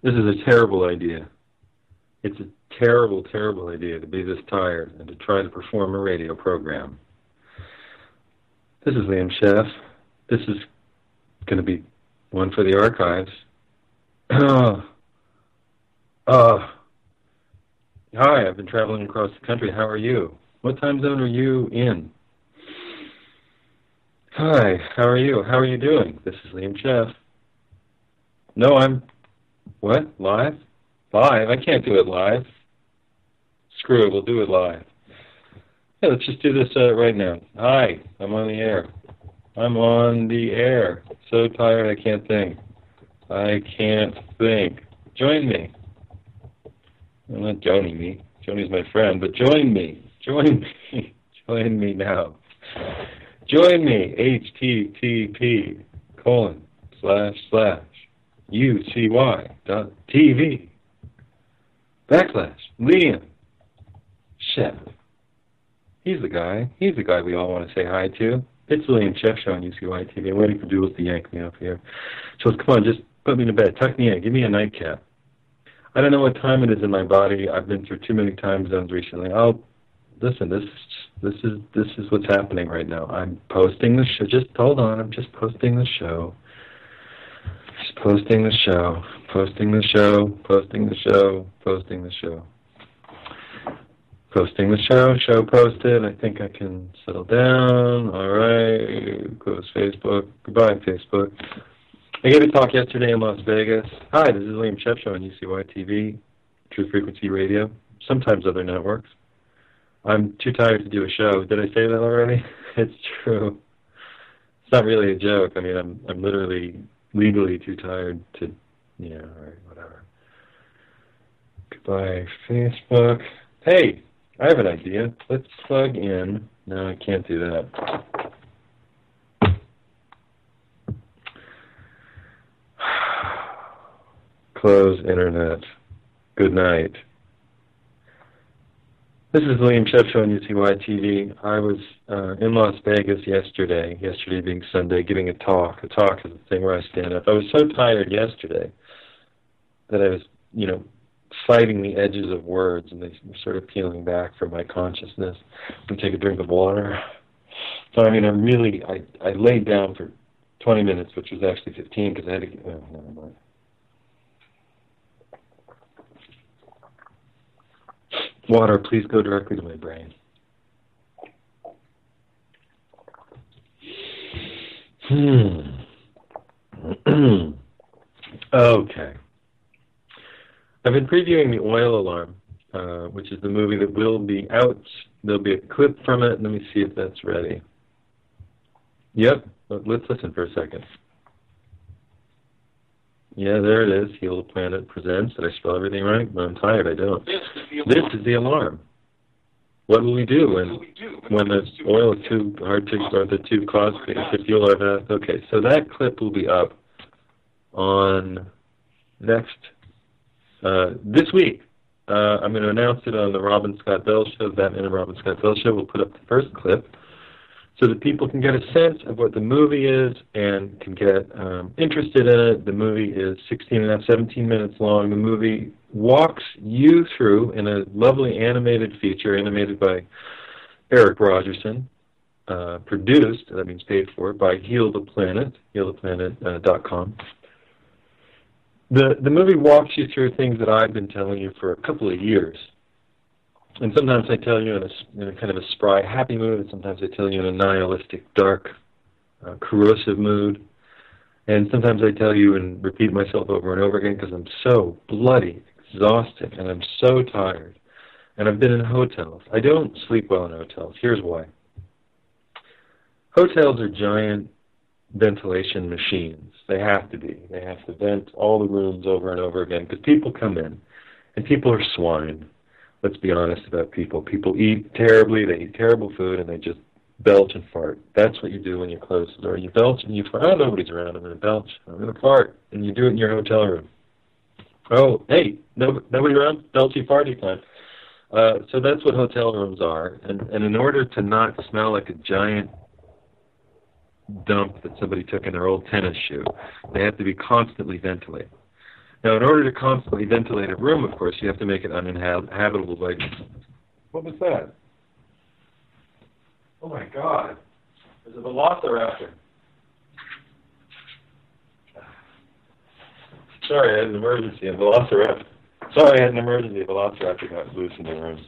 This is a terrible idea. It's a terrible, terrible idea to be this tired and to try to perform a radio program. This is Liam Scheff. This is going to be one for the archives. Hi, I've been traveling across the country. How are you? What time zone are you in? Hi, how are you? How are you doing? This is Liam Scheff. No, what? Live? Live? I can't do it live. Screw it, we'll do it live. Yeah, let's just do this right now. Hi, I'm on the air. I'm on the air. So tired I can't think. I can't think. Join me. Well, not joining me. Joni's my friend, but join me. Join me. Join me now. Join me. http://ucy.tv/Liam Scheff. He's the guy. He's the guy we all want to say hi to. It's the Liam Scheff Show on UCY TV. I'm waiting for Jules to yank me off here. Jules, come on, just put me to bed. Tuck me in. Give me a nightcap. I don't know what time it is in my body. I've been through too many time zones recently. Listen. This is what's happening right now. I'm posting the show. Just hold on. I'm just posting the show. Just posting the show. Posting the show. Posting the show. Posting the show. Posting the show. Show posted. I think I can settle down. All right. Close Facebook. Goodbye, Facebook. I gave a talk yesterday in Las Vegas. Hi, this is Liam Scheff Show on UCY TV, True Frequency Radio, sometimes other networks. I'm too tired to do a show. Did I say that already? It's true. It's not really a joke. I mean, I'm literally, legally too tired to, yeah, all right, whatever. Goodbye, Facebook. Hey, I have an idea. Let's plug in. No, I can't do that. Close internet. Good night. This is the Liam Scheff Show on UCY TV. I was in Las Vegas yesterday being Sunday, giving a talk. A talk is a thing where I stand up. I was so tired yesterday that I was, fighting the edges of words, and they were sort of peeling back from my consciousness. I'm going to take a drink of water. So, I laid down for 20 minutes, which was actually 15, because I had to get, never mind. Water, please go directly to my brain. Okay. I've been previewing The Oil Alarm, which is the movie that will be out. There'll be a clip from it. Let me see if that's ready. Yep. Let's listen for a second. Yeah, there it is. Heal the Planet presents. Did I spell everything right? No, I'm tired. I don't. This is the alarm. What will we do when the oil is too hard to, or the too costly to fuel our vast? Okay, so that clip will be up on this week. I'm going to announce it on the Robin Scott Bell Show, Batman and Robin Scott Bell Show. We'll put up the first clip, so that people can get a sense of what the movie is and can get interested in it. The movie is 17 minutes long. The movie walks you through in a lovely animated feature, animated by Eric Rogerson, produced, that means paid for, by Heal the Planet, healtheplanet.com. The movie walks you through things that I've been telling you for a couple of years. And sometimes I tell you in a kind of a spry, happy mood, and sometimes I tell you in a nihilistic, dark, corrosive mood. And sometimes I tell you and repeat myself over and over again because I'm so bloody exhausted and I'm so tired. And I've been in hotels. I don't sleep well in hotels. Here's why. Hotels are giant ventilation machines. They have to be. They have to vent all the rooms over and over again because people come in and people are swine. Let's be honest about people. People eat terribly, they eat terrible food, and they just belch and fart. That's what you do when you close the door. You belch and you fart. Oh, nobody's around. I'm going to belch. I'm going to fart. And you do it in your hotel room. Oh, hey, nobody around? Belchy farty time. So that's what hotel rooms are. And in order to not smell like a giant dump that somebody took in their old tennis shoe, they have to be constantly ventilated. Now, in order to constantly ventilate a room, of course, you have to make it uninhabitable. Like, what was that? Oh my God! There's a velociraptor. Sorry, I had an emergency. A velociraptor. Sorry, I had an emergency. A velociraptor got loose in the room.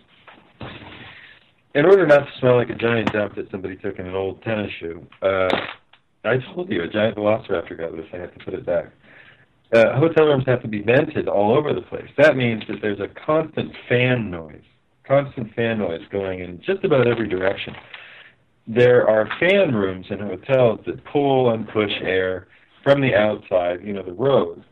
In order not to smell like a giant dump that somebody took in an old tennis shoe, I told you a giant velociraptor got loose. I had to put it back. Hotel rooms have to be vented all over the place. That means that there's a constant fan noise going in just about every direction. There are fan rooms in hotels that pull and push air from the outside, you know, the road,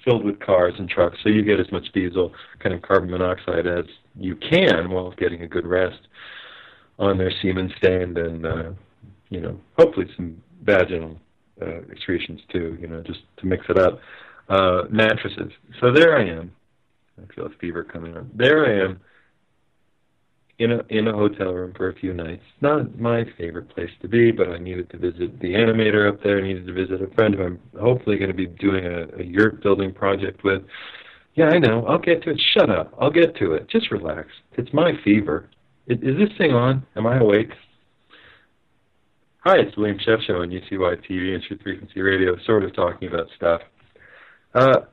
filled with cars and trucks, so you get as much diesel, kind of carbon monoxide as you can while getting a good rest on their semen stand and, you know, hopefully some vaginal excretions too, you know, just to mix it up. Mattresses. So there I am. I feel a fever coming on. There I am in a hotel room for a few nights. Not my favorite place to be, but I needed to visit the animator up there. I needed to visit a friend who I'm hopefully going to be doing a yurt building project with. Yeah, I know. I'll get to it. Shut up. I'll get to it. Just relax. It's my fever. Is this thing on? Am I awake? Hi, it's the Liam Scheff Show on UCY TV and Truth Frequency Radio, sort of talking about stuff. And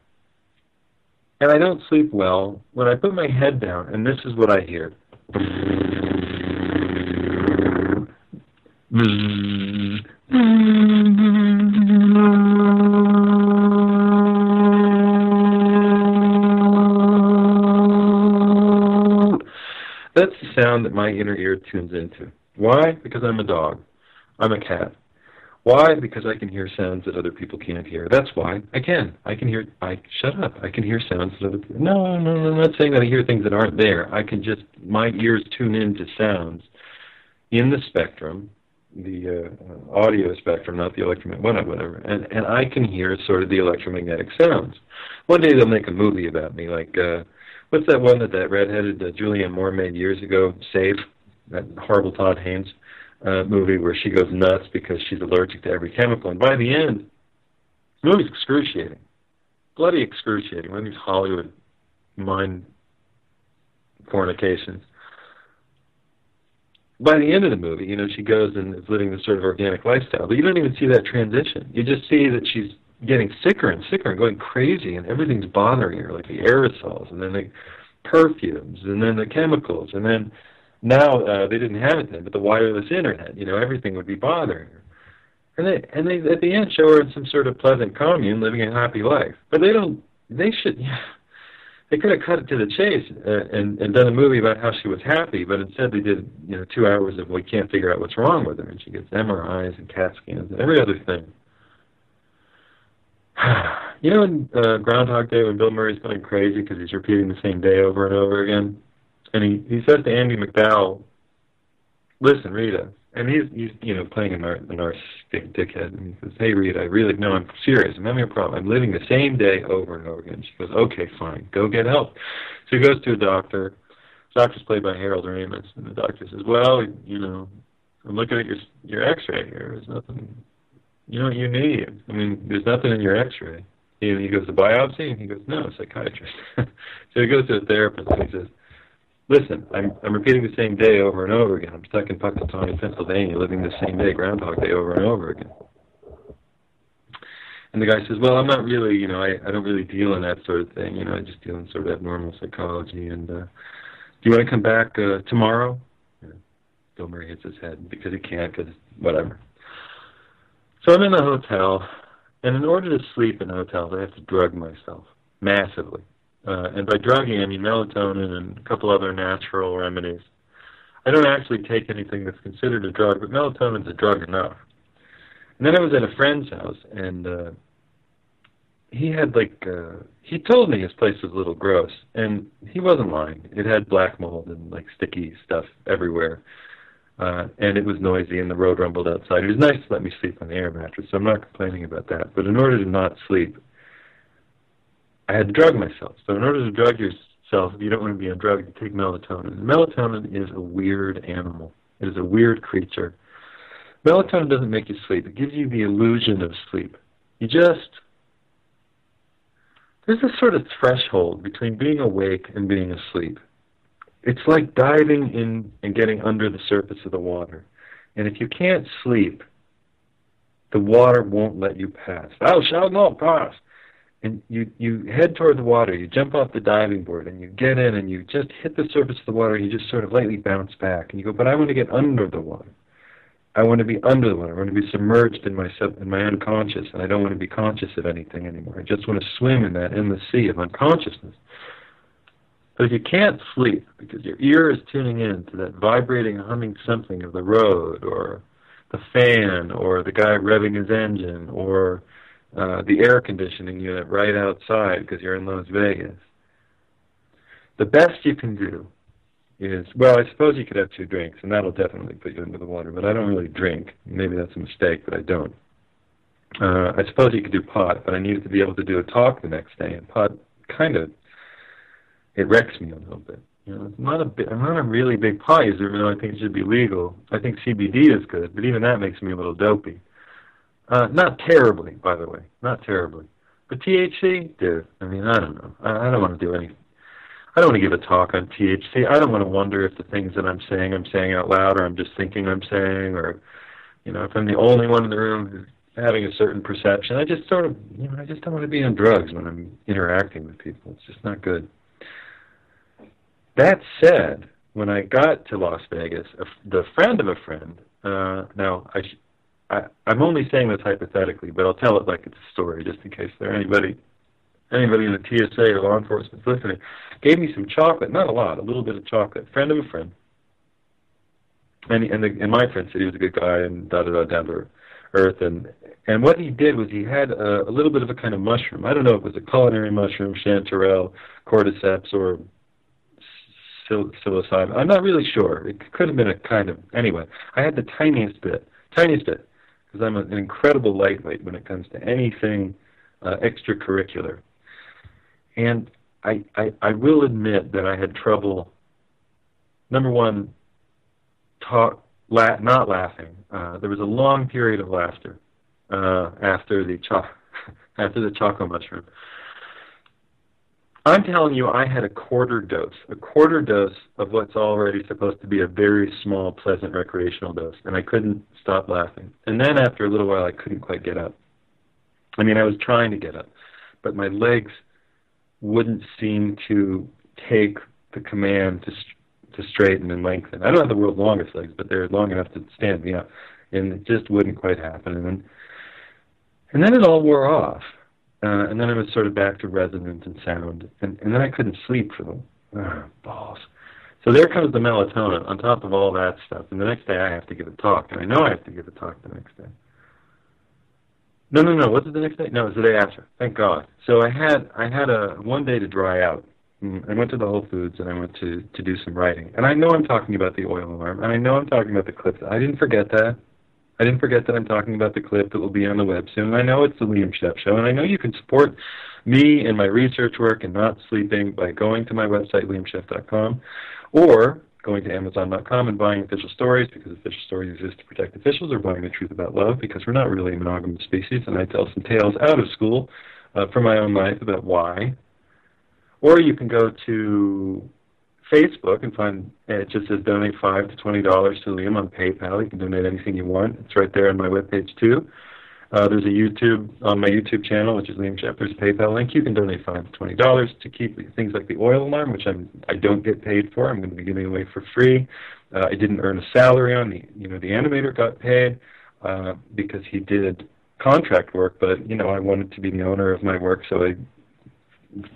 I don't sleep well when I put my head down, and this is what I hear. That's the sound that my inner ear tunes into. Why? Because I'm a dog. I'm a cat. Why? Because I can hear sounds that other people can't hear. That's why. I can hear, shut up. I can hear sounds that other people, no, I'm not saying that I hear things that aren't there. I can just, my ears tune into sounds in the spectrum, the audio spectrum, not the electromagnetic, whatever, and I can hear sort of the electromagnetic sounds. One day they'll make a movie about me, like, what's that one that redheaded Julianne Moore made years ago, Safe, that horrible Todd Haynes movie where she goes nuts because she's allergic to every chemical. And by the end, the movie's excruciating. Bloody excruciating. One of these Hollywood mind fornications. By the end of the movie, you know, she goes and is living this sort of organic lifestyle. But you don't even see that transition. You just see that she's getting sicker and sicker and going crazy, and everything's bothering her, like the aerosols, and then the perfumes, and then the chemicals, and then now, they didn't have it then, but the wireless internet, you know, everything would be bothering her. And they at the end show her in some sort of pleasant commune living a happy life. But they could have cut it to the chase and done a movie about how she was happy, but instead they did, you know, 2 hours of we can't figure out what's wrong with her, and she gets MRIs and CAT scans and every other thing. You know, in Groundhog Day when Bill Murray's going crazy because he's repeating the same day over and over again? And he says to Andy McDowell, listen, Rita, and he's you know, playing a narcissistic dickhead, and he says, hey, Rita, I'm serious, I'm having a problem. I'm living the same day over and over again. She goes, okay, fine, go get help. So he goes to a doctor. The doctor's played by Harold Ramis, and the doctor says, well, you know, I'm looking at your x-ray here. There's nothing, you know what you need. I mean, there's nothing in your x-ray. He goes, the biopsy? And he goes, no, psychiatrist. So he goes to a therapist, and he says, listen, I'm repeating the same day over and over again. I'm stuck in Punxsutawney, Pennsylvania, living the same day, Groundhog Day, over and over again. And the guy says, well, I'm not really, you know, I don't really deal in that sort of thing. You know, I just deal in sort of abnormal psychology. And do you want to come back tomorrow? Yeah. Bill Murray hits his head because he can't, because whatever. So I'm in the hotel, and in order to sleep in hotels, I have to drug myself massively. And by drugging, I mean melatonin and a couple other natural remedies. I don't actually take anything that's considered a drug, but melatonin's a drug enough. And then I was at a friend's house, and he had he told me his place was a little gross, and he wasn't lying. It had black mold and like sticky stuff everywhere, and it was noisy, and the road rumbled outside. It was nice to let me sleep on the air mattress, so I'm not complaining about that. But in order to not sleep, I had to drug myself. So in order to drug yourself, if you don't want to be on drugs, you take melatonin. Melatonin is a weird animal. It is a weird creature. Melatonin doesn't make you sleep. It gives you the illusion of sleep. You just there's this sort of threshold between being awake and being asleep. It's like diving in and getting under the surface of the water. And if you can't sleep, the water won't let you pass. Thou shalt not pass. And you head toward the water, you jump off the diving board, and you get in, and you just hit the surface of the water, and you just sort of lightly bounce back. And you go, but I want to get under the water. I want to be under the water. I want to be submerged in my unconscious, and I don't want to be conscious of anything anymore. I just want to swim in that endless sea of unconsciousness. But if you can't sleep because your ear is tuning in to that vibrating, humming something of the road, or the fan, or the guy revving his engine, or the air conditioning unit right outside because you're in Las Vegas, the best you can do is, well, I suppose you could have 2 drinks, and that'll definitely put you into the water, but I don't really drink. Maybe that's a mistake, but I don't. I suppose you could do pot, but I needed to be able to do a talk the next day, and pot kind of, it wrecks me a little bit. You know, I'm not a really big pot user, even though I think it should be legal. I think CBD is good, but even that makes me a little dopey. Not terribly, by the way, not terribly. But THC, dude, I mean, I don't know. I don't want to do anything. I don't want to give a talk on THC. I don't want to wonder if the things that I'm saying out loud, or I'm just thinking I'm saying, or, you know, if I'm the only one in the room who's having a certain perception. I just sort of, you know, I just don't want to be on drugs when I'm interacting with people. It's just not good. That said, when I got to Las Vegas, the friend of a friend, now I'm only saying this hypothetically, but I'll tell it like it's a story just in case there anybody in the TSA or law enforcement listening, gave me some chocolate, not a lot, a little bit of chocolate, friend of a friend. And my friend said he was a good guy and down to earth. And what he did was he had a little bit of a kind of mushroom. I don't know if it was a culinary mushroom, chanterelle, cordyceps, or psilocybin. I'm not really sure. It could have been a kind of, anyway, I had the tiniest bit, because I'm an incredible lightweight when it comes to anything extracurricular. And I will admit that I had trouble, number one, not laughing. There was a long period of laughter after the choco mushroom. I'm telling you, I had a quarter dose of what's already supposed to be a very small, pleasant recreational dose, and I couldn't stop laughing. And then after a little while, I couldn't quite get up. I mean, I was trying to get up, but my legs wouldn't seem to take the command to straighten and lengthen. I don't have the world's longest legs, but they're long enough to stand me up, and it just wouldn't quite happen. And then it all wore off. And then I was sort of back to resonance and sound. And then I couldn't sleep for the balls. So there comes the melatonin on top of all that stuff. And the next day I have to give a talk. And I know I have to give a talk the next day. No. Was it the next day? No, it was the day after. Thank God. So I had a one day to dry out. I went to the Whole Foods and I went to do some writing. And I know I'm talking about the oil alarm. And I know I'm talking about the clip. I didn't forget that. I didn't forget that I'm talking about the clip that will be on the web soon. I know it's the Liam Scheff Show, and I know you can support me and my research work and not sleeping by going to my website, liamscheff.com, or going to amazon.com and buying official stories, because official stories exist to protect officials, or buying The Truth About Love, because we're not really a monogamous species, and I tell some tales out of school from my own life about why. Or you can go to Facebook and find, it just says donate $5 to $20 to Liam on PayPal. You can donate anything you want. It's right there on my webpage too. There's a YouTube, on my YouTube channel, which is Liam Scheff. There's a PayPal link. You can donate $5 to $20 to keep things like the oil alarm, which I don't get paid for. I'm going to be giving away for free. I didn't earn a salary on the animator got paid because he did contract work, but I wanted to be the owner of my work, so I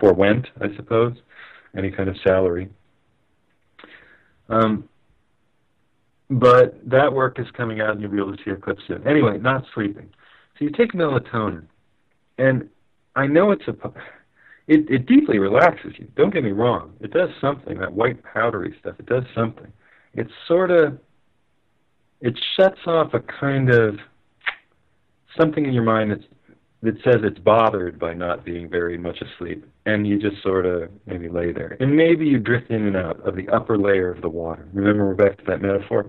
forwent, I suppose, any kind of salary. But that work is coming out and you'll be able to see a clip soon. Anyway, not sleeping. So you take melatonin, and I know it deeply relaxes you. Don't get me wrong. It does something, that white powdery stuff, it does something. It shuts off a kind of something in your mind that says it's bothered by not being very much asleep, and you just sort of maybe lay there. And maybe you drift in and out of the upper layer of the water. Remember, we're back to that metaphor.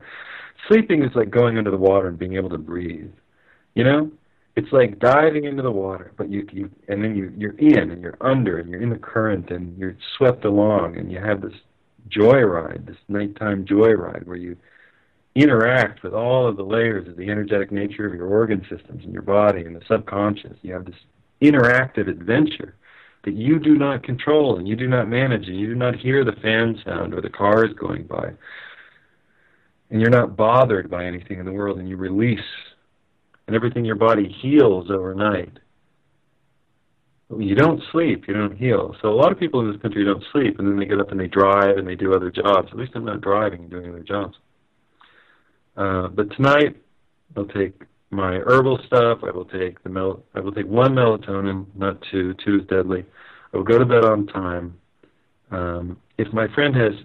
Sleeping is like going under the water and being able to breathe, It's like diving into the water, but and then you're in and you're under and you're in the current and you're swept along and you have this joyride, this nighttime joyride where you interact with all of the layers of the energetic nature of your organ systems and your body and the subconscious. You have this interactive adventure that you do not control and you do not manage and you do not hear the fan sound or the cars going by. And you're not bothered by anything in the world and you release. And everything in your body heals overnight. But when you don't sleep, you don't heal. So a lot of people in this country don't sleep, and then they get up and they drive and they do other jobs. At least I'm not driving and doing other jobs. But tonight, I'll take my herbal stuff. I will take one melatonin, not two. Two is deadly. I will go to bed on time. If my friend has,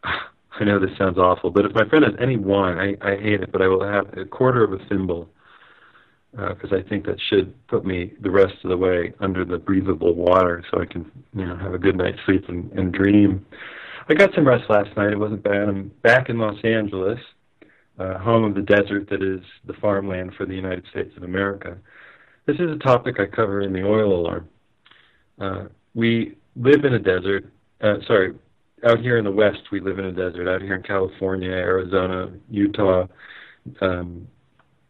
I know this sounds awful, but if my friend has any wine, I hate it, but I will have a quarter of a thimble. Because I think that should put me the rest of the way under the breathable water so I can, have a good night's sleep and dream. I got some rest last night. It wasn't bad. I'm back in Los Angeles, home of the desert that is the farmland for the United States of America. This is a topic I cover in the Oil Alarm. We live in a desert. Out here in the West, we live in a desert. Out here in California, Arizona, Utah, the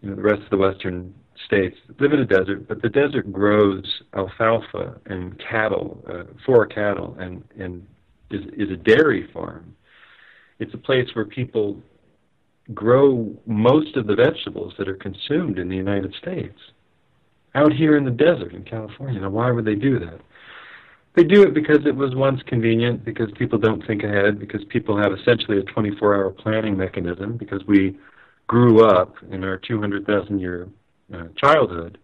rest of the Western states live in a desert, but the desert grows alfalfa and cattle, for cattle, and is a dairy farm. It's a place where people grow most of the vegetables that are consumed in the United States. Out here in the desert in California. Now, why would they do that? They do it because it was once convenient, because people don't think ahead, because people have essentially a 24-hour planning mechanism, because we grew up in our 200,000-year childhood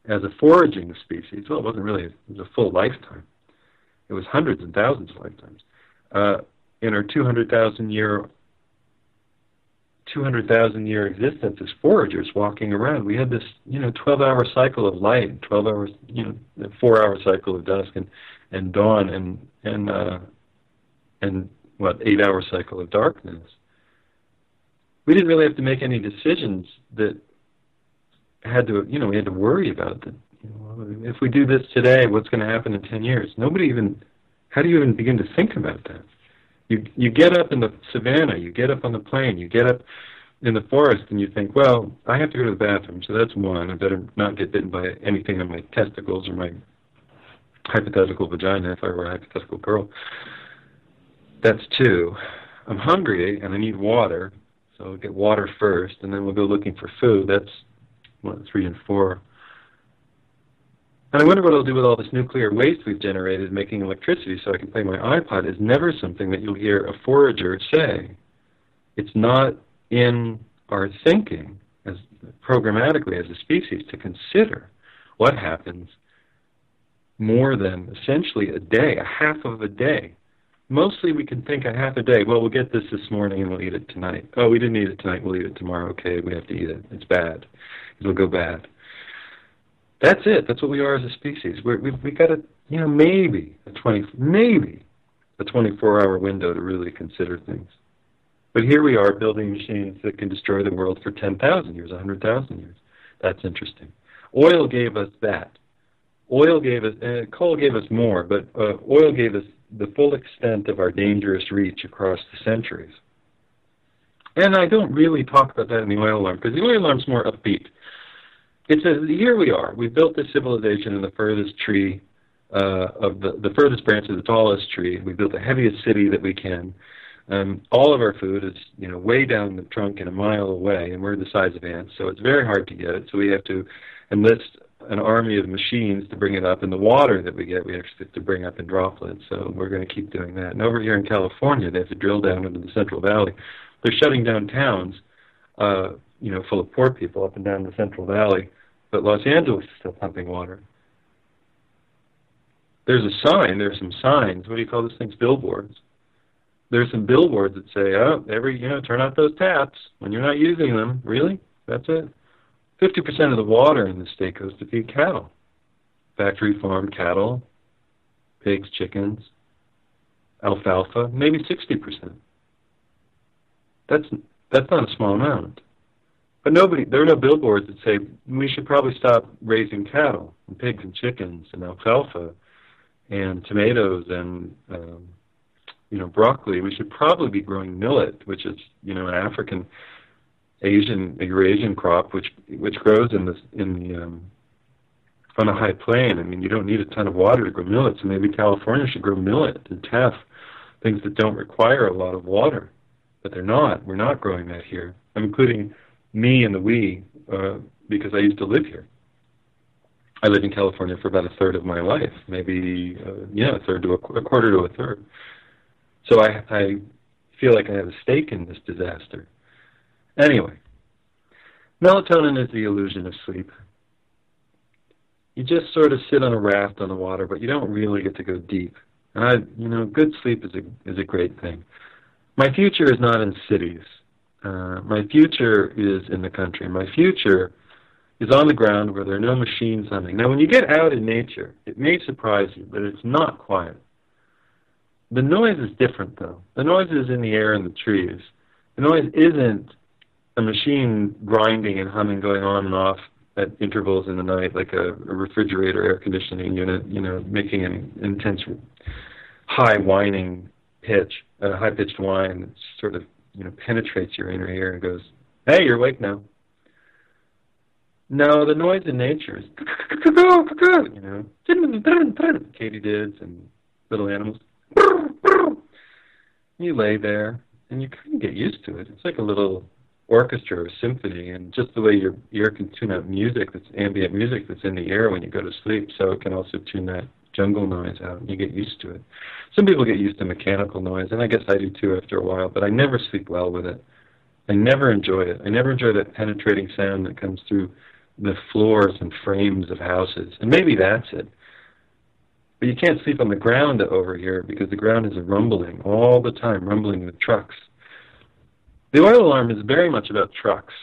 as a foraging species. Well, it wasn't really, it was a full lifetime. It was hundreds and thousands of lifetimes. In our 200,000-year existence as foragers walking around, we had this, 12-hour cycle of light, 12 hours, 4-hour cycle of dusk and dawn, and 8-hour cycle of darkness. We didn't really have to make any decisions that had to, we had to worry about that. If we do this today, what's going to happen in 10 years? How do you even begin to think about that? You get up in the savannah, you get up on the plain, you get up in the forest, and you think, well, I have to go to the bathroom, so that's one. I better not get bitten by anything on my testicles or my hypothetical vagina if I were a hypothetical girl. That's two. I'm hungry, and I need water. So we'll get water first, and then we'll go looking for food. That's 3 and 4. And I wonder what I'll do with all this nuclear waste we've generated making electricity so I can play my iPod is never something that you'll hear a forager say. It's not in our thinking as programmatically as a species to consider what happens more than essentially a day, a half of a day. Mostly we can think a half a day. Well, we'll get this morning and we'll eat it tonight. Oh, we didn't eat it tonight. We'll eat it tomorrow. Okay, we have to eat it. It's bad. It'll go bad. That's it. That's what we are as a species. We've got maybe a 24-hour window to really consider things. But here we are building machines that can destroy the world for 10,000 years, 100,000 years. That's interesting. Oil gave us that. Coal gave us more, but oil gave us the full extent of our dangerous reach across the centuries. And I don't really talk about that in the oil alarm, because the oil alarm's more upbeat. It says, here we are. We've built this civilization in the furthest tree, of the furthest branch of the tallest tree. We've built the heaviest city that we can. All of our food is, way down the trunk and a mile away, and we're the size of ants, so it's very hard to get it. So we have to enlist an army of machines to bring it up, and the water that we get, we actually have to bring up in droplets. So we're going to keep doing that. And over here in California, they have to drill down into the Central Valley. They're shutting down towns, full of poor people up and down the Central Valley, but Los Angeles is still pumping water. There's a sign. There's some signs. What do you call those things? Billboards. There's some billboards that say, turn out those taps when you're not using them. Really? That's it. 50% of the water in the state goes to feed cattle. Factory farm cattle, pigs, chickens, alfalfa, maybe 60%. That's not a small amount. But nobody, there are no billboards that say we should probably stop raising cattle and pigs and chickens and alfalfa and tomatoes and broccoli. We should probably be growing millet, which is an African, Asian, Eurasian crop, which grows on a high plain. I mean, you don't need a ton of water to grow millet, so maybe California should grow millet and teff, things that don't require a lot of water. But they're not. We're not growing that here. I'm including me and the we because I used to live here. I lived in California for about a third of my life, maybe a quarter to a third. So I feel like I have a stake in this disaster. Anyway, melatonin is the illusion of sleep. You just sort of sit on a raft on the water, but you don't really get to go deep. And good sleep is a great thing. My future is not in cities. My future is in the country. My future is on the ground where there are no machines humming. Now, when you get out in nature, it may surprise you, but it's not quiet. The noise is different, though. The noise is in the air and the trees. The noise isn't a machine grinding and humming going on and off at intervals in the night, like a refrigerator air conditioning unit, making an intense high whining pitch, a high-pitched whine that sort of, penetrates your inner ear and goes, "Hey, you're awake now." No, the noise in nature is, katydids and little animals. You lay there, and you kind of get used to it. It's like a little orchestra or symphony, and just the way your ear can tune out music, that's ambient music that's in the air when you go to sleep, so it can also tune that jungle noise out, and you get used to it. Some people get used to mechanical noise, and I guess I do too after a while, but I never sleep well with it. I never enjoy it. I never enjoy that penetrating sound that comes through the floors and frames of houses, and maybe that's it. But you can't sleep on the ground over here because the ground is rumbling all the time, rumbling with trucks. The oil alarm is very much about trucks.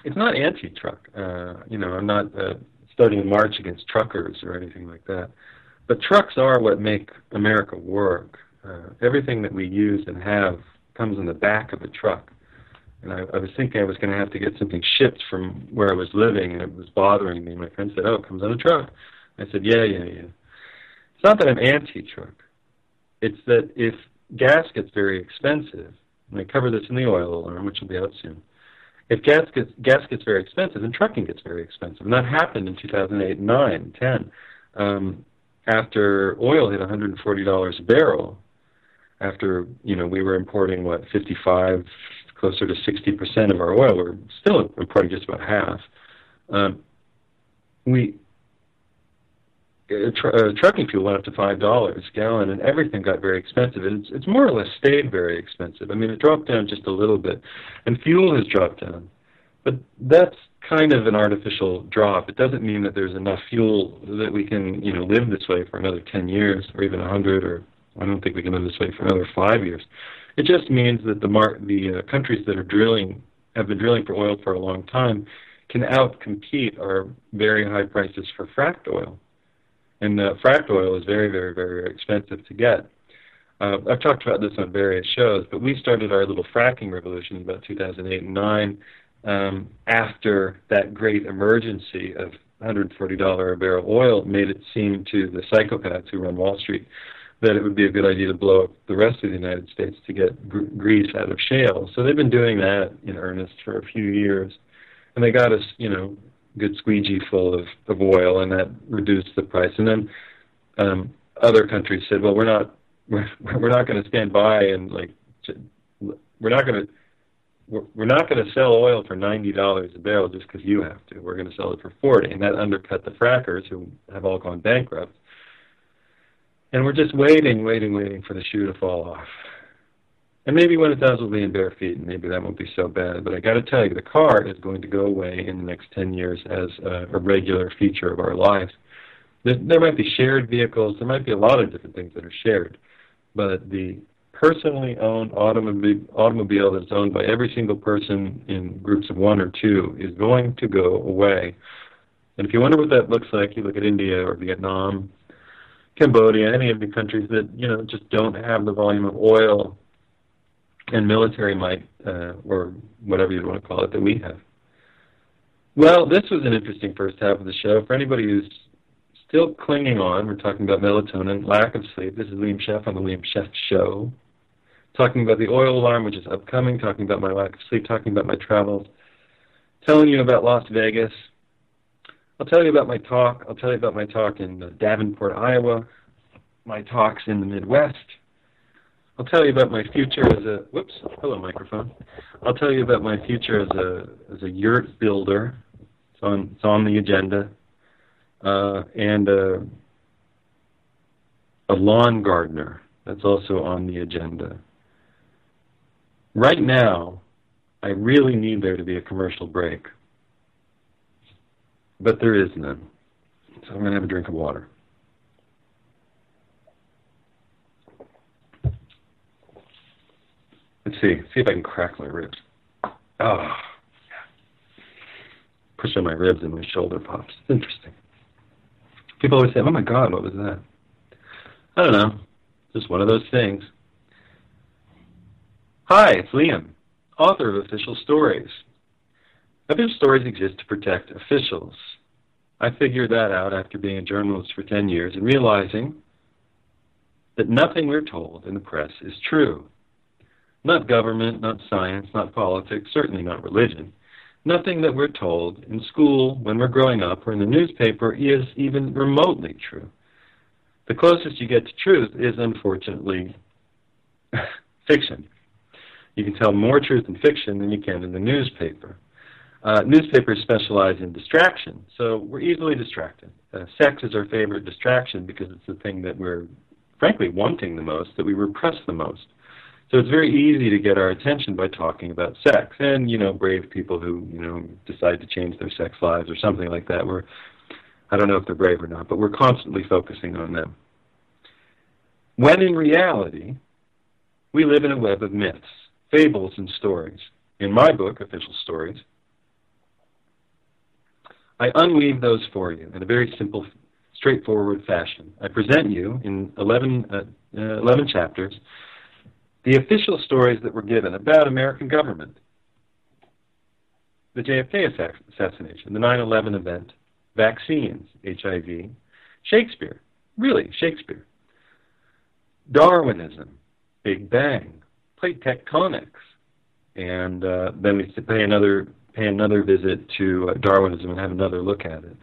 It's not anti-truck. I'm not starting a march against truckers or anything like that. But trucks are what make America work. Everything that we use and have comes in the back of a truck. And I was thinking I was going to have to get something shipped from where I was living, and it was bothering me. My friend said, "Oh, it comes on a truck." I said, yeah. It's not that I'm anti-truck. It's that if gas gets very expensive, and I cover this in the oil alarm, which will be out soon, if gas gets very expensive, then trucking gets very expensive. And that happened in 2008, 9, 10, after oil hit $140 a barrel, after, we were importing, 55, closer to 60% of our oil. We're still importing just about half. Trucking fuel went up to $5 a gallon, and everything got very expensive. And it's more or less stayed very expensive. I mean, it dropped down just a little bit, and fuel has dropped down. But that's kind of an artificial drop. It doesn't mean that there's enough fuel that we can, live this way for another 10 years, or even 100, or I don't think we can live this way for another 5 years. It just means that the countries that have been drilling for oil for a long time can outcompete our very high prices for fracked oil. And fracked oil is very, very, very expensive to get. I've talked about this on various shows, but we started our little fracking revolution in about 2008 and 9 after that great emergency of $140 a barrel oil made it seem to the psychopaths who run Wall Street that it would be a good idea to blow up the rest of the United States to get grease out of shale. So they've been doing that in earnest for a few years. And they got us, good squeegee full of oil, and that reduced the price. And then other countries said, well, we're not going to stand by and we're not going to sell oil for $90 a barrel just because you have to. We're going to sell it for $40, and that undercut the frackers who have all gone bankrupt. And we're just waiting for the shoe to fall off. And maybe when it does, we'll be in bare feet, and maybe that won't be so bad. But I got to tell you, the car is going to go away in the next 10 years as a regular feature of our lives. There might be shared vehicles. There might be a lot of different things that are shared. But the personally owned automobile that's owned by every single person in groups of 1 or 2 is going to go away. And if you wonder what that looks like, you look at India or Vietnam, Cambodia, any of the countries that just don't have the volume of oil and military might, or whatever you want to call it, that we have. Well, this was an interesting first half of the show. For anybody who's still clinging on, we're talking about melatonin, lack of sleep. This is Liam Scheff on the Liam Scheff Show. Talking about the oil alarm, which is upcoming, talking about my lack of sleep, talking about my travels, telling you about Las Vegas. I'll tell you about my talk. I'll tell you about my talk in Davenport, Iowa, my talks in the Midwest. I'll tell you about my future as a, whoops, hello microphone. I'll tell you about my future as a yurt builder. It's on the agenda. And a lawn gardener. That's also on the agenda. Right now, I really need there to be a commercial break. But there is none. So I'm going to have a drink of water. Let's see if I can crack my ribs. Oh, pushing my ribs and my shoulder pops. It's interesting. People always say, oh my God, what was that? I don't know. Just one of those things. Hi, it's Liam, author of Official Stories. Official Stories exist to protect officials. I figured that out after being a journalist for 10 years and realizing that nothing we're told in the press is true. Not government, not science, not politics, certainly not religion. Nothing that we're told in school, when we're growing up, or in the newspaper is even remotely true. The closest you get to truth is, unfortunately, fiction. You can tell more truth in fiction than you can in the newspaper. Newspapers specialize in distraction, so we're easily distracted. Sex is our favorite distraction because it's the thing that we're, frankly, wanting the most, that we repress the most. So it's very easy to get our attention by talking about sex. And, brave people who, decide to change their sex lives or something like that, I don't know if they're brave or not, but we're constantly focusing on them. When in reality, we live in a web of myths, fables, and stories. In my book, Official Stories, I unweave those for you in a very simple, straightforward fashion. I present you in 11 chapters the official stories that were given about American government, the JFK assassination, the 9/11 event, vaccines, HIV, Shakespeare, really Shakespeare, Darwinism, Big Bang, plate tectonics, and then we pay another visit to Darwinism and have another look at it.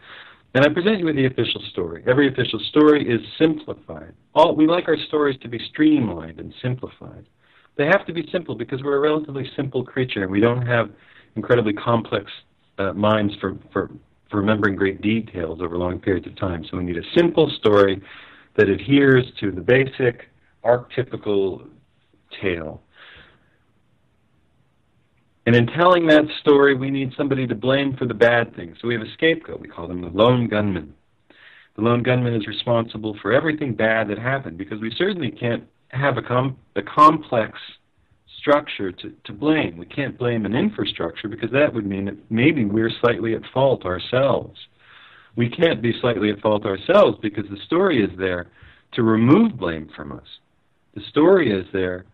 And I present you with the official story. Every official story is simplified. We like our stories to be streamlined and simplified. They have to be simple because we're a relatively simple creature and we don't have incredibly complex minds for remembering great details over long periods of time. So we need a simple story that adheres to the basic archetypical tale. And in telling that story, we need somebody to blame for the bad things. So we have a scapegoat. We call them the lone gunman. The lone gunman is responsible for everything bad that happened because we certainly can't have a complex structure to blame. We can't blame an infrastructure because that would mean that maybe we're slightly at fault ourselves. We can't be slightly at fault ourselves because the story is there to remove blame from us. The story is there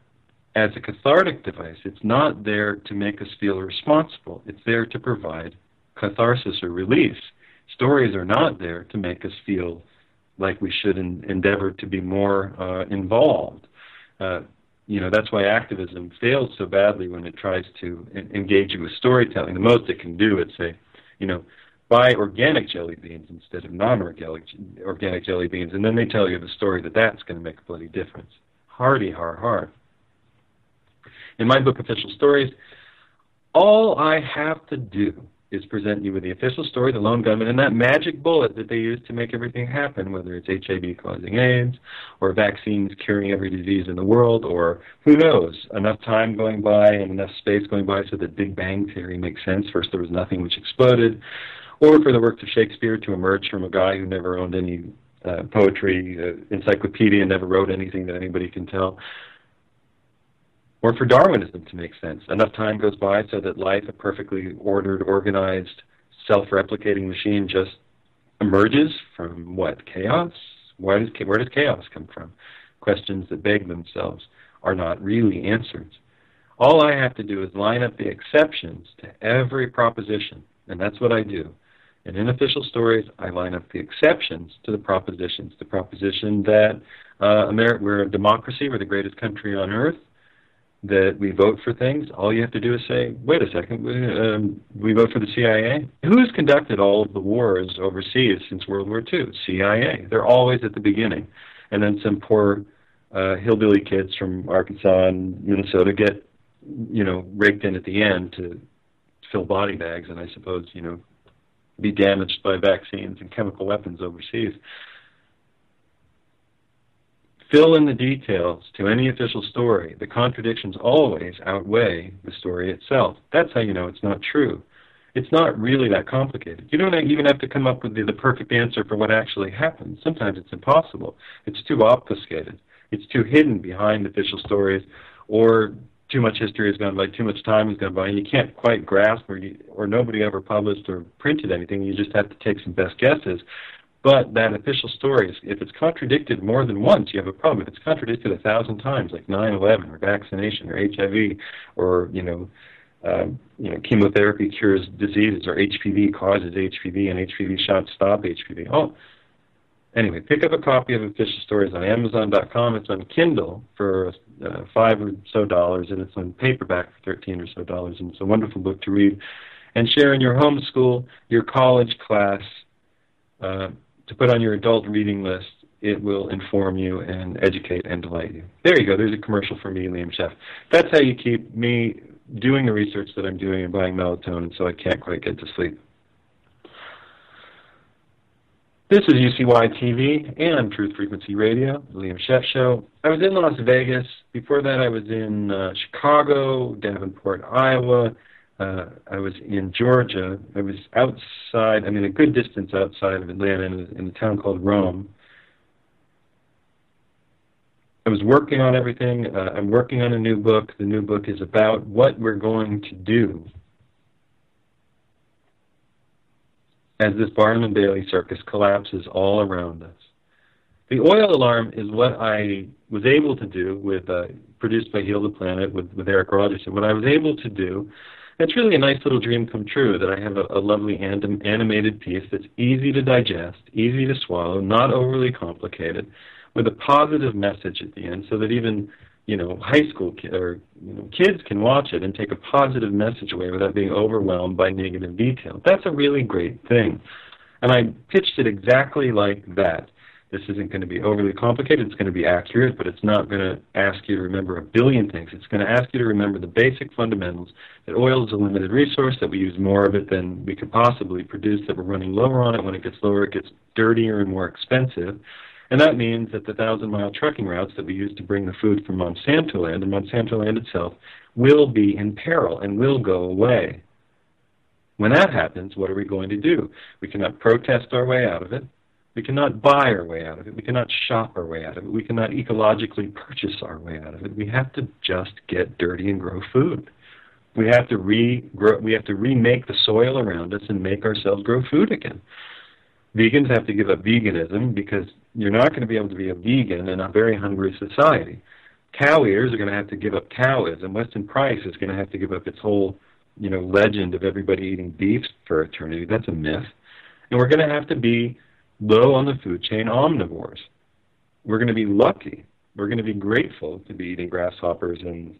as a cathartic device. It's not there to make us feel responsible. It's there to provide catharsis or release. Stories are not there to make us feel like we should endeavor to be more involved. That's why activism fails so badly when it tries to engage you with storytelling. The most it can do is say, buy organic jelly beans instead of non-organic jelly beans, and then they tell you the story that's going to make a bloody difference. Hardy har. In my book, Official Stories, all I have to do is present you with the official story, the lone gunman, and that magic bullet that they use to make everything happen, whether it's HIV causing AIDS, or vaccines curing every disease in the world, or who knows, enough time going by and enough space going by so that Big Bang Theory makes sense. First there was nothing which exploded, or for the works of Shakespeare to emerge from a guy who never owned any poetry, encyclopedia, never wrote anything that anybody can tell. Or for Darwinism to make sense. Enough time goes by so that life, a perfectly ordered, organized, self-replicating machine, just emerges from what? Chaos? Where does chaos come from? Questions that beg themselves are not really answered. All I have to do is line up the exceptions to every proposition, and that's what I do. In unofficial stories, I line up the exceptions to the propositions. The proposition that we're a democracy, we're the greatest country on earth, that we vote for things. All you have to do is say, wait a second, we vote for the CIA? Who's conducted all of the wars overseas since World War II? CIA. They're always at the beginning. And then some poor hillbilly kids from Arkansas and Minnesota get, raked in at the end to fill body bags and I suppose, be damaged by vaccines and chemical weapons overseas. Fill in the details to any official story. The contradictions always outweigh the story itself. That's how you know it's not true. It's not really that complicated. You don't even have to come up with the perfect answer for what actually happened. Sometimes it's impossible. It's too obfuscated. It's too hidden behind official stories, or too much history has gone by, too much time has gone by, and you can't quite grasp, or nobody ever published or printed anything. You just have to take some best guesses. But that official story, if it's contradicted more than once, you have a problem. If it's contradicted 1,000 times, like 9/11 or vaccination or HIV or chemotherapy cures diseases or HPV causes HPV and HPV shots stop HPV. Oh, anyway, pick up a copy of Official Stories on Amazon.com. It's on Kindle for $5 or so, and it's on paperback for $13 or so, and it's a wonderful book to read and share in your home school, your college class, to put on your adult reading list. It will inform you and educate and delight you. There you go. There's a commercial for me, Liam Scheff. That's how you keep me doing the research that I'm doing and buying melatonin so I can't quite get to sleep. This is UCY TV and Truth Frequency Radio, the Liam Scheff Show. I was in Las Vegas. Before that, I was in Chicago, Davenport, Iowa. I was in Georgia. I was outside, a good distance outside of Atlanta in a town called Rome. I was working on everything. I'm working on a new book. The new book is about what we're going to do as this Barnum and Bailey circus collapses all around us. The oil alarm is what I was able to do with, produced by Heal the Planet with Eric Rogers. And what I was able to do, it's really a nice little dream come true that I have a lovely animated piece that's easy to digest, easy to swallow, not overly complicated, with a positive message at the end so that even, high school kids can watch it and take a positive message away without being overwhelmed by negative detail. That's a really great thing. And I pitched it exactly like that. This isn't going to be overly complicated. It's going to be accurate, but it's not going to ask you to remember a billion things. It's going to ask you to remember the basic fundamentals, that oil is a limited resource, that we use more of it than we could possibly produce, that we're running lower on it. When it gets lower, it gets dirtier and more expensive. And that means that the 1,000-mile trucking routes that we use to bring the food from Monsanto land, and Monsanto land itself, will be in peril and will go away. When that happens, what are we going to do? We cannot protest our way out of it. We cannot buy our way out of it. We cannot shop our way out of it. We cannot ecologically purchase our way out of it. We have to just get dirty and grow food. We have to remake the soil around us and make ourselves grow food again. Vegans have to give up veganism because you're not going to be able to be a vegan in a very hungry society. Cow eaters are going to have to give up cowism. Weston Price is going to have to give up its whole, legend of everybody eating beef for eternity. That's a myth. And we're going to have to be low on the food chain omnivores. We're going to be lucky. We're going to be grateful to be eating grasshoppers and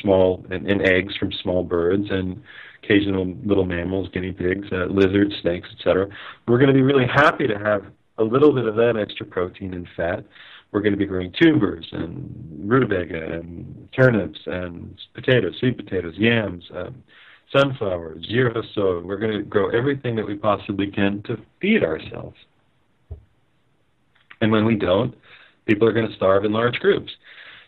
small and eggs from small birds and occasional little mammals, guinea pigs, lizards, snakes, etc. We're going to be really happy to have a little bit of that extra protein and fat. We're going to be growing tubers and rutabaga and turnips and potatoes, sweet potatoes, yams, sunflowers, gyroso. We're going to grow everything that we possibly can to feed ourselves. And when we don't, people are going to starve in large groups.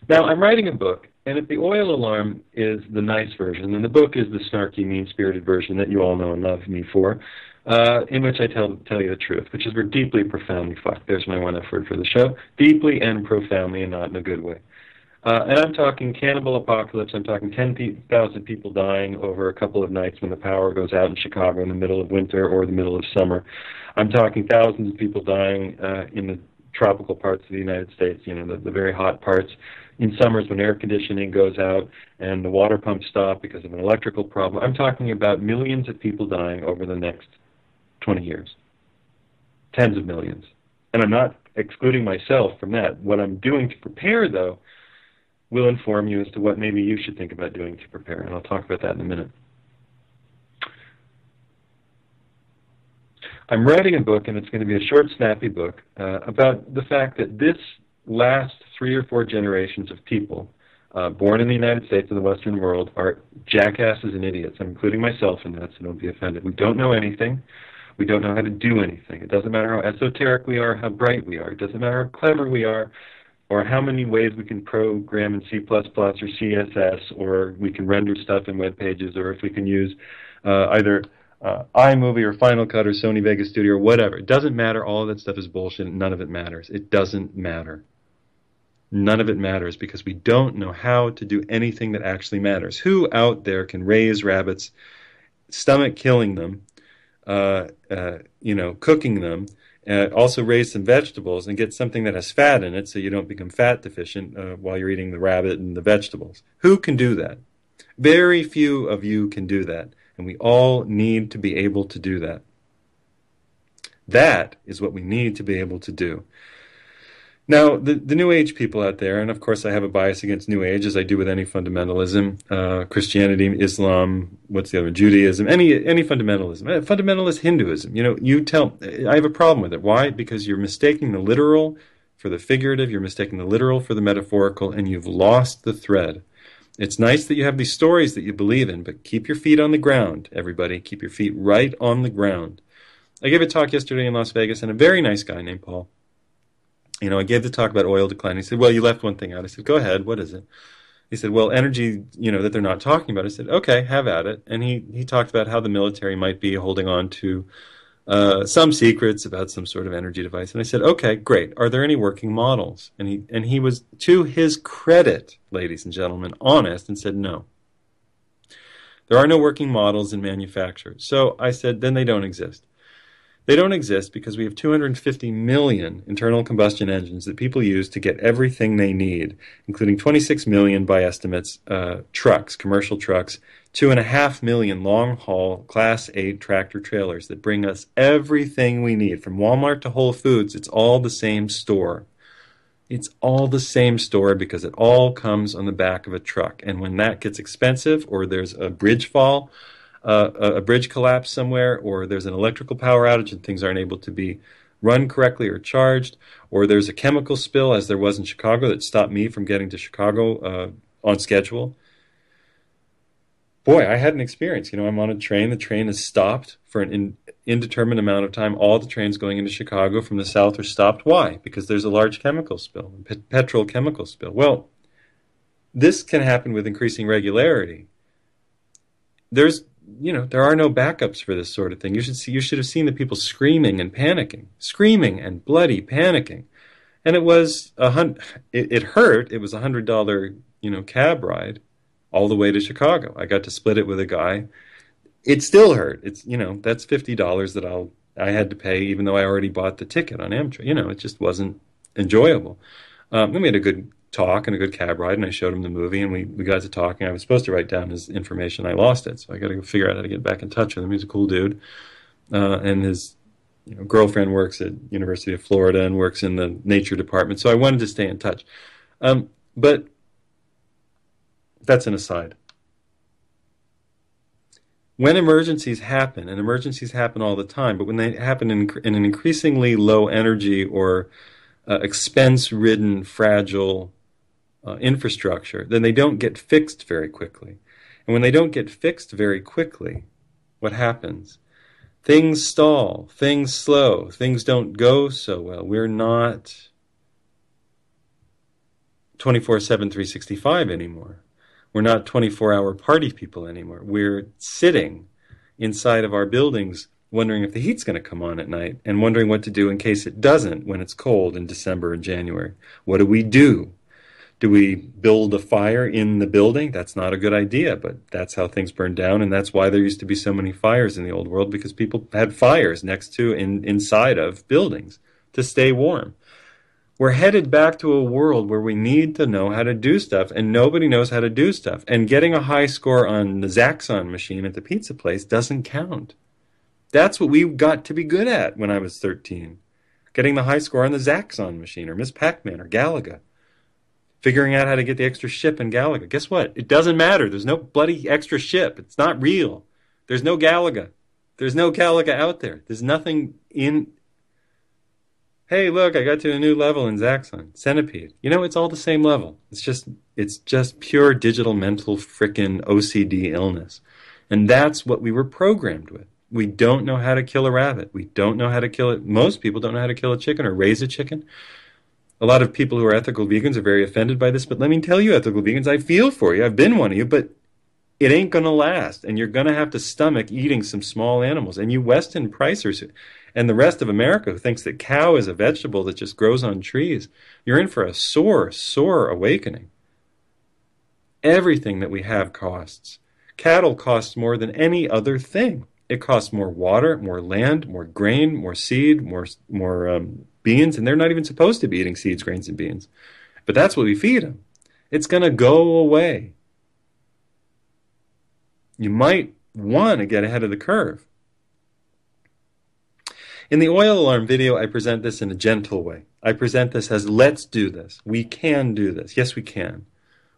Now, I'm writing a book, and if the oil alarm is the nice version, then the book is the snarky, mean-spirited version that you all know and love me for, in which I tell you the truth, which is we're deeply, profoundly fucked. There's my one F word for the show. Deeply and profoundly, and not in a good way. And I'm talking cannibal apocalypse. I'm talking 10,000 people dying over a couple of nights when the power goes out in Chicago in the middle of winter or the middle of summer. I'm talking thousands of people dying in the tropical parts of the United States, you know, the very hot parts. In summers when air conditioning goes out and the water pumps stop because of an electrical problem, I'm talking about millions of people dying over the next 20 years. Tens of millions. And I'm not excluding myself from that. What I'm doing to prepare, though, will inform you as to what maybe you should think about doing to prepare, and I'll talk about that in a minute. I'm writing a book, and it's going to be a short, snappy book, about the fact that this last 3 or 4 generations of people born in the United States and the Western world are jackasses and idiots. I'm including myself in that, so don't be offended. We don't know anything. We don't know how to do anything. It doesn't matter how esoteric we are, how bright we are. It doesn't matter how clever we are, or how many ways we can program in C++ or CSS, or we can render stuff in web pages, or if we can use either iMovie or Final Cut or Sony Vegas Studio or whatever. It doesn't matter. All of that stuff is bullshit, and none of it matters. It doesn't matter. None of it matters because we don't know how to do anything that actually matters. Who out there can raise rabbits, stomach killing them, cooking them, also raise some vegetables and get something that has fat in it so you don't become fat deficient while you're eating the rabbit and the vegetables? Who can do that? Very few of you can do that, and we all need to be able to do that. That is what we need to be able to do. Now, the New Age people out there, and of course I have a bias against New Age, as I do with any fundamentalism, Christianity, Islam, what's the other, Judaism, any fundamentalism, fundamentalist Hinduism. I have a problem with it. Why? Because you're mistaking the literal for the figurative, you're mistaking the literal for the metaphorical, and you've lost the thread. It's nice that you have these stories that you believe in, but keep your feet on the ground, everybody. Keep your feet right on the ground. I gave a talk yesterday in Las Vegas, and a very nice guy named Paul, I gave the talk about oil decline. He said, well, you left one thing out. I said, go ahead. What is it? He said, well, energy, that they're not talking about. I said, okay, have at it. And he talked about how the military might be holding on to some secrets about some sort of energy device. And I said, okay, great. Are there any working models? And he was, to his credit, ladies and gentlemen, honest and said no. There are no working models in manufacture. So I said, then they don't exist. They don't exist because we have 250 million internal combustion engines that people use to get everything they need, including 26 million, by estimates, trucks, commercial trucks, 2.5 million long-haul Class 8 tractor-trailers that bring us everything we need. From Walmart to Whole Foods, it's all the same store. It's all the same store because it all comes on the back of a truck. And when that gets expensive, or there's a bridge fall, a bridge collapse somewhere, or there's an electrical power outage and things aren't able to be run correctly or charged, or there's a chemical spill, as there was in Chicago, that stopped me from getting to Chicago on schedule. Boy, I had an experience. I'm on a train. The train is stopped for an indeterminate amount of time. All the trains going into Chicago from the south are stopped. Why? Because there's a large chemical spill, petrochemical spill. Well, this can happen with increasing regularity. There are no backups for this sort of thing. You should have seen the people screaming and panicking, screaming and bloody panicking. And it was it hurt. It was $100, cab ride all the way to Chicago. I got to split it with a guy. It still hurt. It's, that's $50 that I had to pay, even though I already bought the ticket on Amtrak. It just wasn't enjoyable. Then we had a good talk and a good cab ride, and I showed him the movie, and we got to talking. I was supposed to write down his information. I lost it, so I got to figure out how to get back in touch with him. He's a cool dude, and his girlfriend works at University of Florida and works in the nature department, so I wanted to stay in touch. But that's an aside. When emergencies happen, and emergencies happen all the time, but when they happen in an increasingly low energy or expense-ridden, fragile infrastructure, then they don't get fixed very quickly. And when they don't get fixed very quickly, what happens? Things stall, things slow, things don't go so well. We're not 24/7, 365 anymore. We're not 24-hour party people anymore. We're sitting inside of our buildings wondering if the heat's going to come on at night and wondering what to do in case it doesn't when it's cold in December and January. What do? Do we build a fire in the building? That's not a good idea, but that's how things burn down, and that's why there used to be so many fires in the old world, because people had fires next to inside of buildings to stay warm. We're headed back to a world where we need to know how to do stuff, and nobody knows how to do stuff. And getting a high score on the Zaxxon machine at the pizza place doesn't count. That's what we got to be good at when I was 13. Getting the high score on the Zaxxon machine, or Miss Pac-Man, or Galaga. Figuring out how to get the extra ship in Galaga. Guess what? It doesn't matter. There's no bloody extra ship. It's not real. There's no Galaga. There's no Galaga out there. There's nothing in... Hey, look, I got to a new level in Zaxxon. Centipede. You know, it's all the same level. It's just pure digital mental frickin' OCD illness. And that's what we were programmed with. We don't know how to kill a rabbit. We don't know how to kill it. Most people don't know how to kill a chicken or raise a chicken. A lot of people who are ethical vegans are very offended by this, but let me tell you, ethical vegans, I feel for you. I've been one of you, but it ain't going to last, and you're going to have to stomach eating some small animals. And you Weston pricers and the rest of America who thinks that cow is a vegetable that just grows on trees, you're in for a sore, sore awakening. Everything that we have costs. Cattle costs more than any other thing. It costs more water, more land, more grain, more seed, more beans, and they're not even supposed to be eating seeds, grains, and beans. But that's what we feed them. It's going to go away. You might want to get ahead of the curve. In the oil alarm video, I present this in a gentle way. I present this as, let's do this. We can do this. Yes, we can.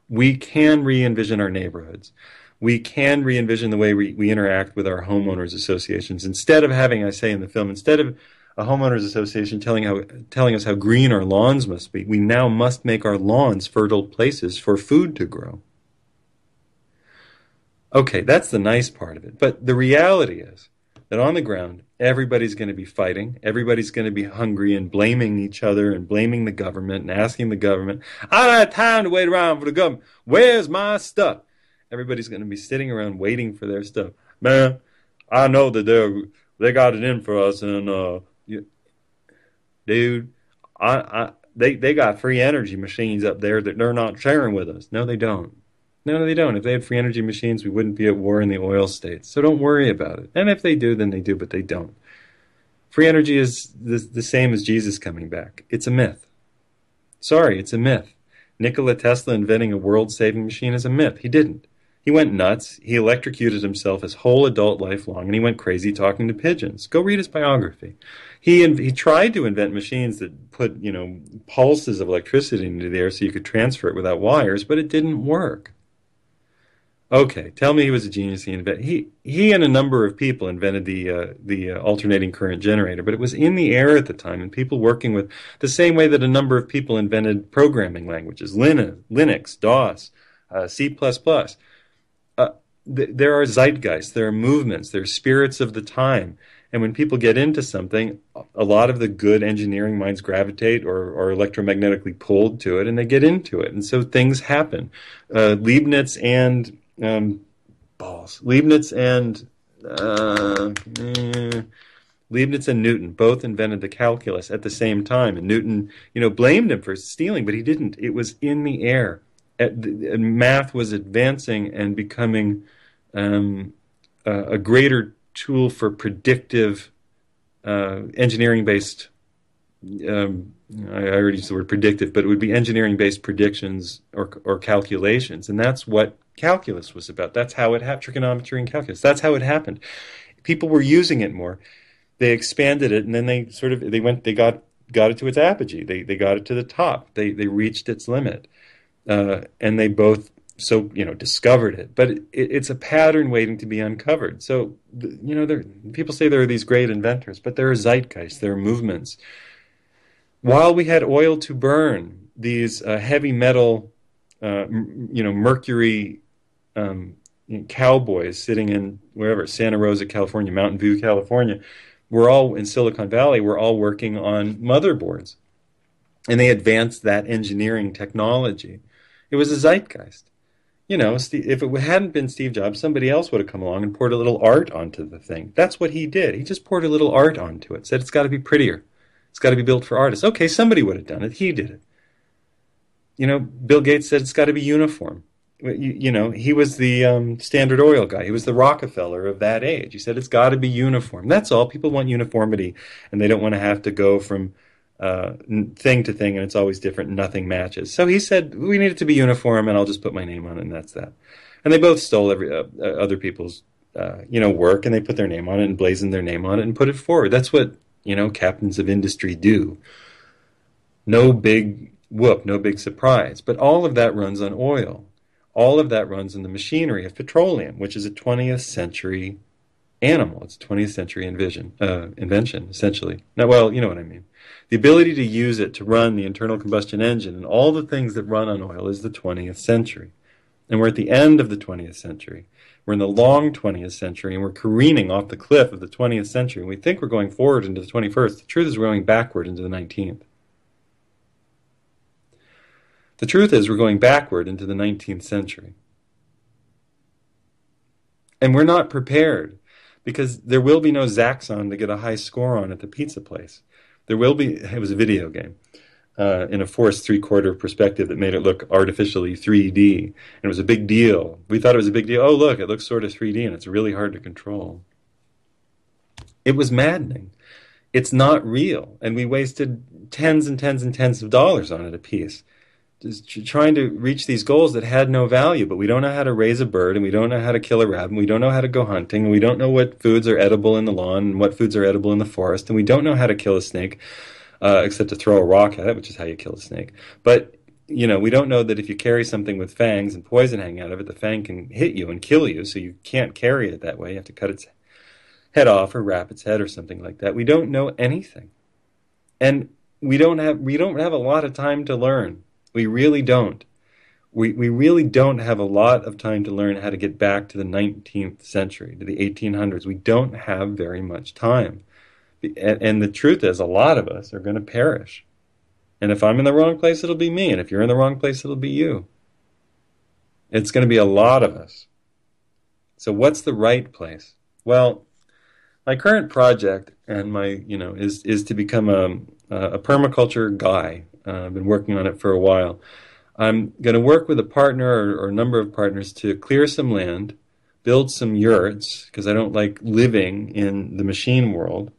We can re-envision our neighborhoods. We can re-envision the way we interact with our homeowners associations. Instead of having, I say in the film, instead of a homeowners association telling us how green our lawns must be, we now must make our lawns fertile places for food to grow. Okay, that's the nice part of it. But the reality is that on the ground, everybody's going to be fighting. Everybody's going to be hungry and blaming each other and blaming the government and asking the government, I don't have time to wait around for the government. Where's my stuff? Everybody's going to be sitting around waiting for their stuff. Man, I know that they got it in for us, and dude, they got free energy machines up there that they're not sharing with us. No, they don't. No, they don't. If they had free energy machines, we wouldn't be at war in the oil states. So don't worry about it. And if they do, then they do, but they don't. Free energy is the same as Jesus coming back. It's a myth. Sorry, it's a myth. Nikola Tesla inventing a world-saving machine is a myth. He didn't. He went nuts. He electrocuted himself his whole adult life long, and he went crazy talking to pigeons. Go read his biography. He tried to invent machines that put, pulses of electricity into the air so you could transfer it without wires, but it didn't work. Okay, tell me he was a genius. He and a number of people invented the alternating current generator, but it was in the air at the time, and people working with the same way that a number of people invented programming languages, Linux, DOS, C++. There are zeitgeists, there are movements, there are spirits of the time, and when people get into something, a lot of the good engineering minds gravitate or are electromagnetically pulled to it, and they get into it, and so things happen. Leibniz and Newton both invented the calculus at the same time, and Newton, blamed him for stealing, but he didn't. It was in the air. Math was advancing and becoming a greater tool for predictive engineering-based. I already used the word predictive, but it would be engineering-based predictions or calculations, and that's what calculus was about. That's how it happened. Trigonometry and calculus. That's how it happened. People were using it more. They expanded it, and then they got it to its apogee. They got it to the top. They reached its limit, and they both discovered it. But it's a pattern waiting to be uncovered. So people say there are these great inventors, but there are zeitgeists. There are movements. While we had oil to burn, these heavy metal, mercury cowboys sitting in wherever, Santa Rosa, California, Mountain View, California, we're all in Silicon Valley. We're all working on motherboards, and they advanced that engineering technology. It was a zeitgeist. If it hadn't been Steve Jobs, somebody else would have come along and poured a little art onto the thing. That's what he did. He just poured a little art onto it. Said it's got to be prettier. It's got to be built for artists. Okay, somebody would have done it. He did it. Bill Gates said it's got to be uniform. He was the Standard Oil guy. He was the Rockefeller of that age. He said it's got to be uniform. That's all. People want uniformity, and they don't want to have to go from thing to thing, and it's always different, and nothing matches. So he said, we need it to be uniform, and I'll just put my name on it, and that's that. And they both stole other people's work, and they put their name on it and blazoned their name on it and put it forward. That's what, captains of industry do. No big whoop, no big surprise. But all of that runs on oil. All of that runs in the machinery of petroleum, which is a 20th century animal. It's a 20th century invention, essentially. Now, well, you know what I mean. The ability to use it to run the internal combustion engine and all the things that run on oil is the 20th century. And we're at the end of the 20th century. We're in the long 20th century, and we're careening off the cliff of the 20th century. And we think we're going forward into the 21st. The truth is we're going backward into the 19th. The truth is we're going backward into the 19th century. And we're not prepared, because there will be no Zaxxon to get a high score on at the pizza place. There will be, it was a video game, in a forced three-quarter perspective that made it look artificially 3D. And it was a big deal. We thought it was a big deal. Oh, look, it looks sort of 3D, and it's really hard to control. It was maddening. It's not real. And we wasted tens and tens and tens of dollars on it a piece, just trying to reach these goals that had no value. But we don't know how to raise a bird, and we don't know how to kill a rabbit, and we don't know how to go hunting, and we don't know what foods are edible in the lawn and what foods are edible in the forest, and we don't know how to kill a snake, except to throw a rock at it, which is how you kill a snake. But, we don't know that if you carry something with fangs and poison hanging out of it, the fang can hit you and kill you, so you can't carry it that way. You have to cut its head off or wrap its head or something like that. We don't know anything. And we don't have a lot of time to learn. We really don't. We really don't have a lot of time to learn how to get back to the 19th century, to the 1800s. We don't have very much time. And the truth is, a lot of us are going to perish. And if I'm in the wrong place, it'll be me. And if you're in the wrong place, it'll be you. It's going to be a lot of us. So what's the right place? Well, my current project and is to become a permaculture guy. I've been working on it for a while. I'm going to work with a partner or a number of partners to clear some land, build some yurts, because I don't like living in the machine world.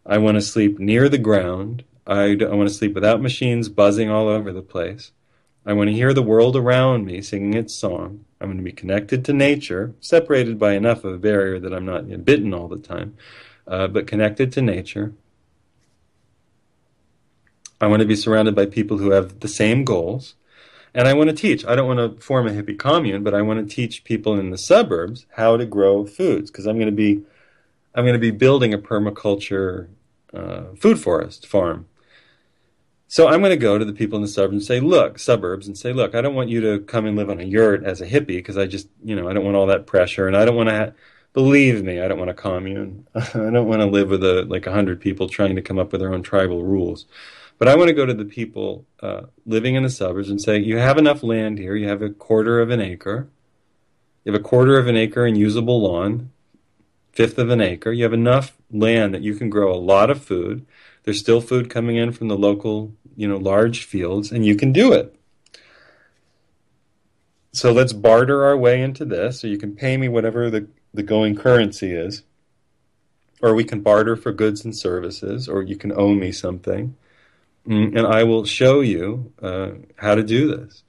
I want to sleep near the ground. I want to sleep without machines buzzing all over the place. I want to hear the world around me singing its song. I'm going to be connected to nature, separated by enough of a barrier that I'm not bitten all the time, but connected to nature. I want to be surrounded by people who have the same goals. And I want to teach. I don't want to form a hippie commune, but I want to teach people in the suburbs how to grow foods, because I'm going to be building a permaculture food forest farm. So I'm going to go to the people in the suburbs and say, look, I don't want you to come and live on a yurt as a hippie, because I just, I don't want all that pressure, and I don't want to, believe me, I don't want a commune. I don't want to live with 100 people trying to come up with their own tribal rules. But I want to go to the people living in the suburbs and say, you have enough land here, you have a quarter of an acre, you have a quarter of an acre in usable lawn, fifth of an acre, you have enough land that you can grow a lot of food. There's still food coming in from the local, large fields, and you can do it. So let's barter our way into this. So you can pay me whatever the going currency is, or we can barter for goods and services, or you can owe me something, and I will show you how to do this.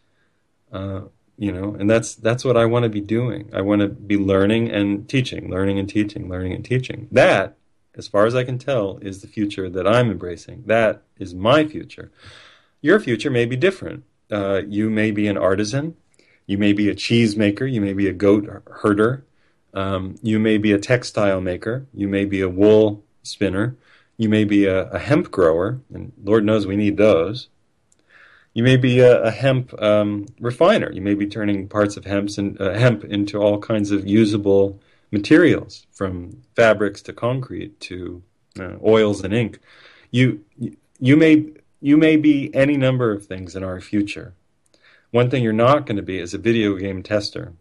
And that's what I want to be doing. I want to be learning and teaching, learning and teaching, learning and teaching. That, as far as I can tell, is the future that I'm embracing. That is my future. Your future may be different. You may be an artisan. You may be a cheese maker. You may be a goat herder. You may be a textile maker. You may be a wool spinner. You may be a hemp grower, and Lord knows we need those. You may be a hemp refiner. You may be turning parts of hemp into all kinds of usable materials, from fabrics to concrete to oils and ink. You may be any number of things in our future. One thing you're not going to be is a video game tester.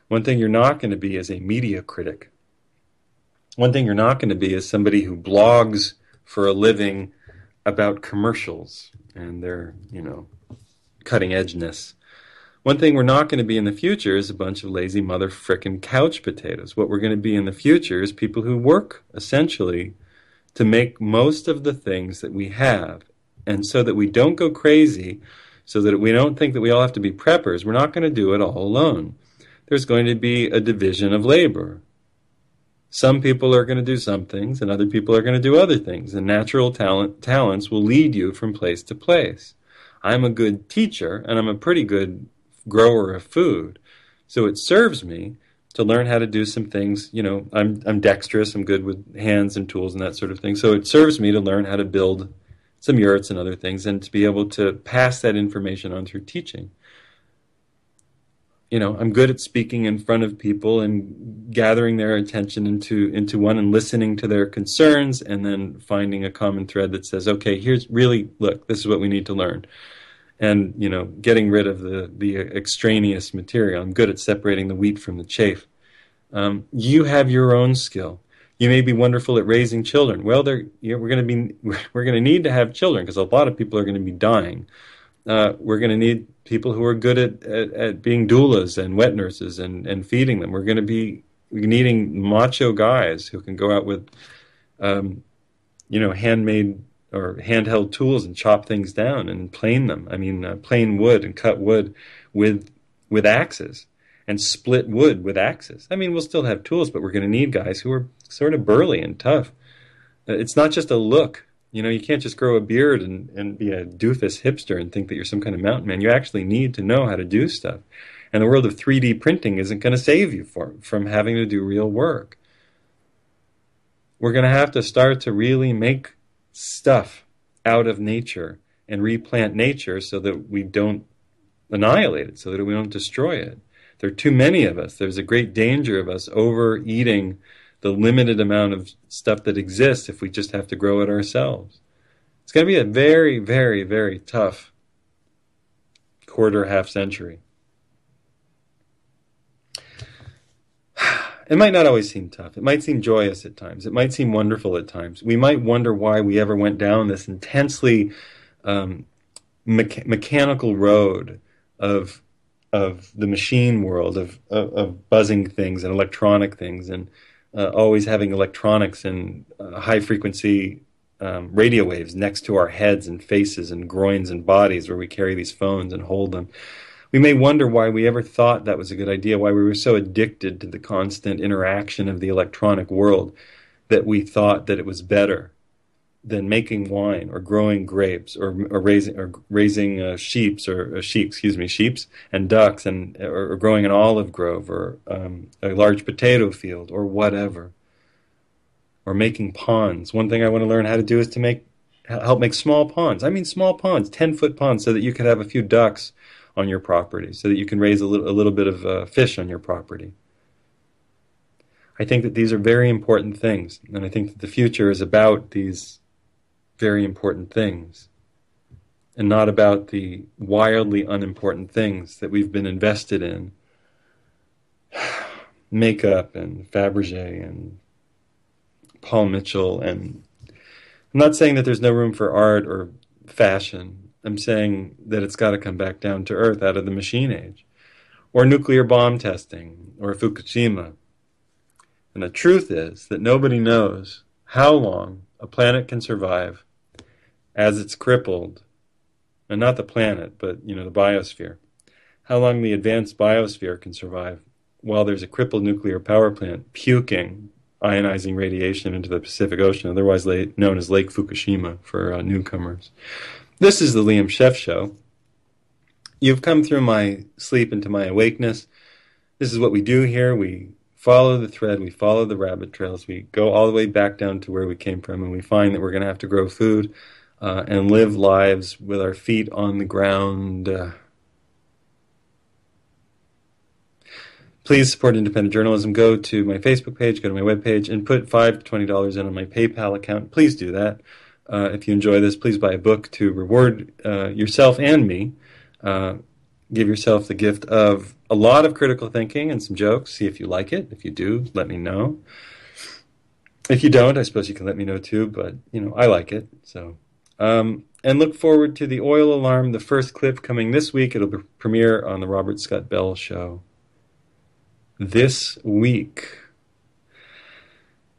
One thing you're not going to be is a media critic. One thing you're not going to be is somebody who blogs for a living about commercials and their, cutting edgeness. One thing we're not going to be in the future is a bunch of lazy mother frickin' couch potatoes. What we're going to be in the future is people who work, essentially, to make most of the things that we have And so that we don't go crazy, so that we don't think that we all have to be preppers, we're not going to do it all alone. There's going to be a division of labor. Some people are going to do some things, and other people are going to do other things. And natural talents will lead you from place to place. I'm a good teacher, and I'm a pretty good grower of food. So it serves me to learn how to do some things. You know, I'm dexterous, I'm good with hands and tools and that sort of thing. So it serves me to learn how to build some yurts and other things, and to be able to pass that information on through teaching. You know, I'm good at speaking in front of people and gathering their attention into one and listening to their concerns, and then finding a common thread that says, okay, here's really, look, this is what we need to learn. And, you know, getting rid of the extraneous material. I'm good at separating the wheat from the chaff. You have your own skill. You may be wonderful at raising children. Well, we're going to need to have children, because a lot of people are going to be dying. We're going to need people who are good at being doulas and wet nurses and feeding them. We're going to be needing macho guys who can go out with, handmade or handheld tools and chop things down and plane them. I mean, plane wood and cut wood with axes, and split wood with axes. I mean, we'll still have tools, but we're going to need guys who are sort of burly and tough. It's not just a look. You know, you can't just grow a beard and be a doofus hipster and think that you're some kind of mountain man. You actually need to know how to do stuff. And the world of 3D printing isn't going to save you from having to do real work. We're going to have to start to really make stuff out of nature and replant nature so that we don't annihilate it, so that we don't destroy it. There are too many of us. There's a great danger of us overeating the limited amount of stuff that exists if we just have to grow it ourselves. It's going to be a very, very, very tough half century. It might not always seem tough. It might seem joyous at times. It might seem wonderful at times. We might wonder why we ever went down this intensely mechanical road of the machine world, of buzzing things and electronic things, and always having electronics and high-frequency radio waves next to our heads and faces and groins and bodies where we carry these phones and hold them. We may wonder why we ever thought that was a good idea, why we were so addicted to the constant interaction of the electronic world that we thought that it was better than making wine or growing grapes or raising sheeps and ducks or growing an olive grove or a large potato field or whatever, or making ponds. One thing I want to learn how to do is to help make small ponds. I mean small ponds, 10-foot ponds, so that you could have a few ducks on your property, so that you can raise a little bit of fish on your property. I think that these are very important things, and I think that the future is about these very important things, and not about the wildly unimportant things that we've been invested in. Makeup and Fabergé and Paul Mitchell. And I'm not saying that there's no room for art or fashion. I'm saying that it's got to come back down to earth, out of the machine age, or nuclear bomb testing, or Fukushima. And the truth is that nobody knows how long a planet can survive as it's crippled, and not the planet, but the biosphere. How long the advanced biosphere can survive while there's a crippled nuclear power plant puking ionizing radiation into the Pacific Ocean, otherwise known as Lake Fukushima for newcomers. This is the Liam Scheff Show. You've come through my sleep into my awakeness. This is what we do here. We follow the thread, we follow the rabbit trails, we go all the way back down to where we came from, and we find that we're going to have to grow food and live lives with our feet on the ground. Please support independent journalism. Go to my Facebook page, go to my webpage, and put $5 to $20 in on my PayPal account. Please do that. If you enjoy this, please buy a book to reward yourself and me. Give yourself the gift of a lot of critical thinking and some jokes. See if you like it. If you do, let me know. If you don't, I suppose you can let me know too, but, I like it. So, and look forward to the oil alarm, the first clip coming this week. It'll premiere on the Robert Scott Bell Show this week.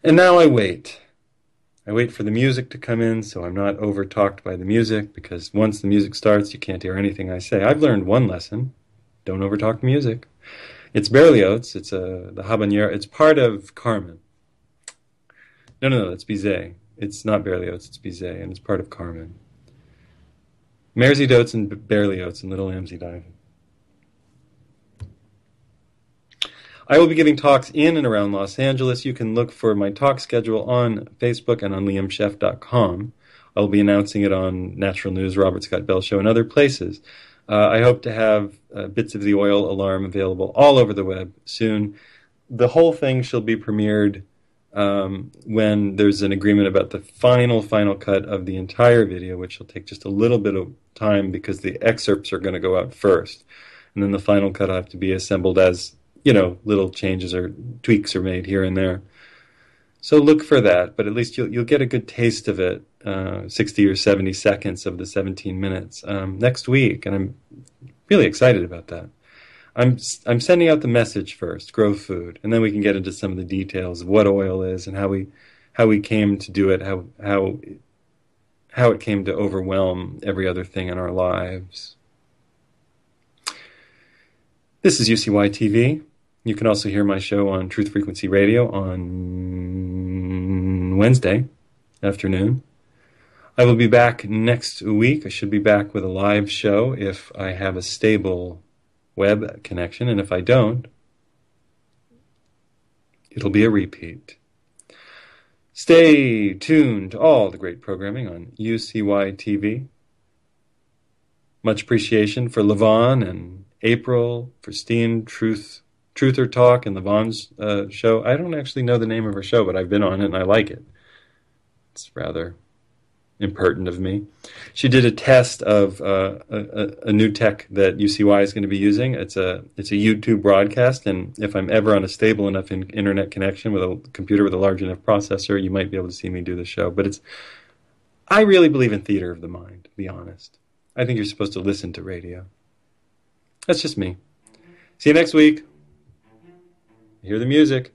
And now I wait. I wait for the music to come in so I'm not over-talked by the music, because once the music starts, you can't hear anything I say. I've learned one lesson. Don't over-talk the music. It's Berlioz. It's the habanero. It's part of Carmen. No, it's Bizet. It's not Berlioz, it's Bizet, and it's part of Carmen. Mairzy Dotes and Berlioz and Little Lambsy Dive. I will be giving talks in and around Los Angeles. You can look for my talk schedule on Facebook and on liamscheff.com. I'll be announcing it on Natural News, Robert Scott Bell Show, and other places. I hope to have Bits of the Oil alarm available all over the web soon. The whole thing shall be premiered when there's an agreement about the final cut of the entire video, which will take just a little bit of time because the excerpts are going to go out first. And then the final cut will have to be assembled as, little changes or tweaks are made here and there. So look for that, but at least you'll get a good taste of it, 60 or 70 seconds of the 17 minutes next week, and I'm really excited about that. I'm sending out the message first, grow food, and then we can get into some of the details of what oil is and how we came to do it, how it came to overwhelm every other thing in our lives. This is UCY TV. You can also hear my show on Truth Frequency Radio on Wednesday afternoon. I will be back next week. I should be back with a live show if I have a stable web connection, and if I don't, it'll be a repeat. Stay tuned to all the great programming on UCY TV. Much appreciation for Levon and April, for Steen, Truther Talk, and Levon's show. I don't actually know the name of her show, but I've been on it and I like it. It's rather impertinent of me. She did a test of a new tech that UCY is going to be using. It's a YouTube broadcast, and if I'm ever on a stable enough internet connection with a computer with a large enough processor, you might be able to see me do the show. But I really believe in theater of the mind, to be honest. I think you're supposed to listen to radio. That's just me. See you next week. Hear the music.